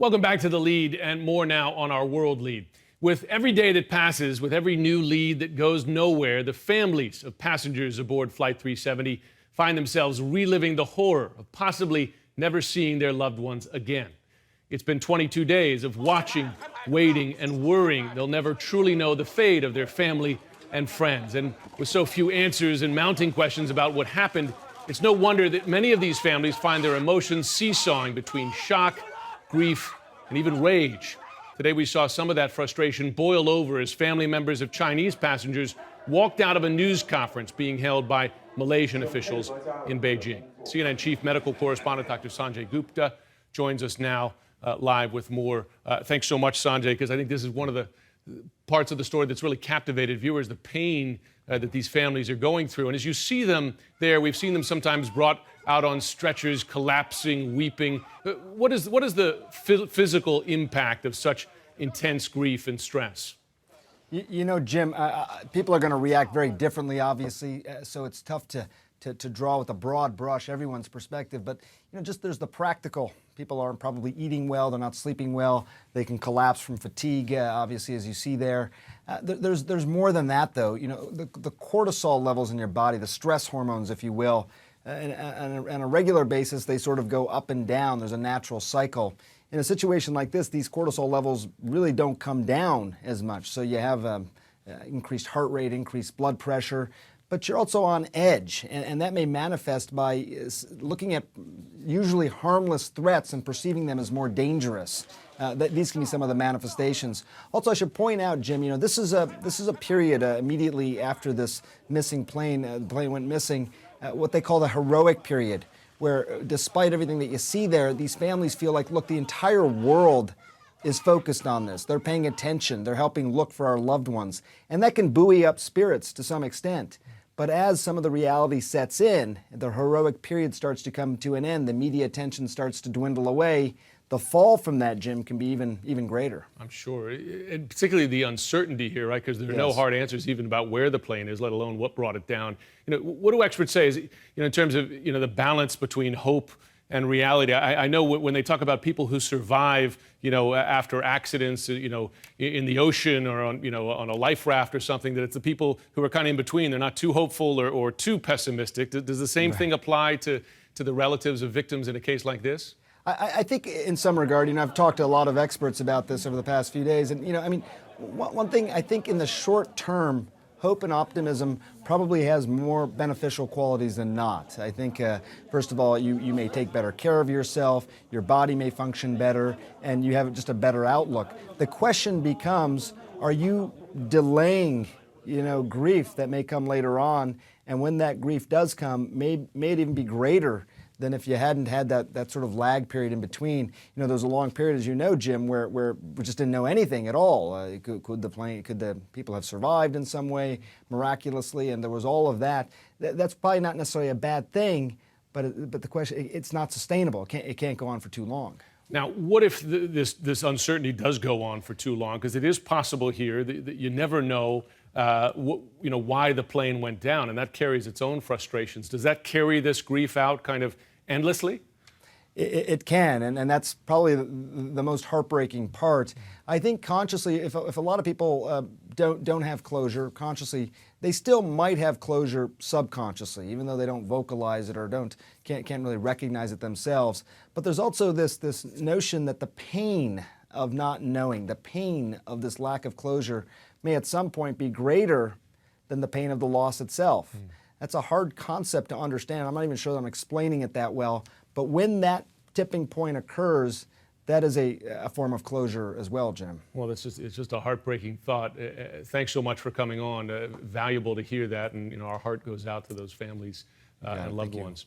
Welcome back to The Lead, and more now on our World Lead. With every day that passes, with every new lead that goes nowhere, the families of passengers aboard Flight 370 find themselves reliving the horror of possibly never seeing their loved ones again. It's been 22 days of watching, waiting, and worrying they'll never truly know the fate of their family and friends. And with so few answers and mounting questions about what happened, it's no wonder that many of these families find their emotions seesawing between shock, grief, and even rage. Today we saw some of that frustration boil over as family members of Chinese passengers walked out of a news conference being held by Malaysian officials in Beijing. CNN chief medical correspondent Dr. Sanjay Gupta joins us now live with more. Thanks so much, Sanjay, because I think this is one of the parts of the story that's really captivated viewers, the pain that these families are going through. And as you see them there, we've seen them sometimes brought out on stretchers, collapsing, weeping. What is the physical impact of such intense grief and stress? You know, Jim, people are going to react very differently, obviously, so it's tough to draw with a broad brush everyone's perspective. But, you know, just there's the practical. People aren't probably eating well. They're not sleeping well. They can collapse from fatigue, obviously, as you see there. There's more than that, though. You know, the cortisol levels in your body, the stress hormones, if you will, on a regular basis, they sort of go up and down. There's a natural cycle. In a situation like this, these cortisol levels really don't come down as much. So you have increased heart rate, increased blood pressure, but you're also on edge. And that may manifest by looking at usually harmless threats and perceiving them as more dangerous. These can be some of the manifestations. Also, I should point out, Jim, you know, this is a period immediately after this missing plane, the plane went missing, what they call the heroic period, where despite everything that you see there, these families feel like, look, the entire world is focused on this. They're paying attention. They're helping look for our loved ones. And that can buoy up spirits to some extent. But as some of the reality sets in, the heroic period starts to come to an end, the media attention starts to dwindle away, the fall from that, Jim, can be even greater. I'm sure, and particularly the uncertainty here, right? Because there are no hard answers even about where the plane is, let alone what brought it down. You know, what do experts say is, you know, in terms of, you know, the balance between hope and reality? I know when they talk about people who survive, you know, after accidents, you know, in the ocean or on, you know, on a life raft or something, that it's the people who are kind of in between. They're not too hopeful or too pessimistic. Does the same thing apply to the relatives of victims in a case like this? I think in some regard, you know, I've talked to a lot of experts about this over the past few days. And, you know, I mean, one thing I think in the short term, hope and optimism probably has more beneficial qualities than not. I think, first of all, you may take better care of yourself, your body may function better, and you have just a better outlook. The question becomes, are you delaying, you know, grief that may come later on? And when that grief does come, may it even be greater than if you hadn't had that sort of lag period in between. You know, there was a long period, as you know, Jim, where we just didn't know anything at all. Could the people have survived in some way miraculously? And there was all of that. That's probably not necessarily a bad thing, but the question, it's not sustainable. It can't go on for too long. Now, what if this uncertainty does go on for too long? Because it is possible here that you never know you know, why the plane went down, and that carries its own frustrations. Does that carry this grief out kind of endlessly? It can, and that's probably the most heartbreaking part. I think consciously, if a lot of people don't have closure consciously, they still might have closure subconsciously, even though they don't vocalize it or can't really recognize it themselves. But there's also this notion that the pain of not knowing, the pain of this lack of closure, may at some point be greater than the pain of the loss itself. That's a hard concept to understand. I'm not even sure that I'm explaining it that well. But when that tipping point occurs, that is a form of closure as well, Jim. Well, it's just a heartbreaking thought. Thanks so much for coming on. Valuable to hear that, and you know, our heart goes out to those families and loved ones.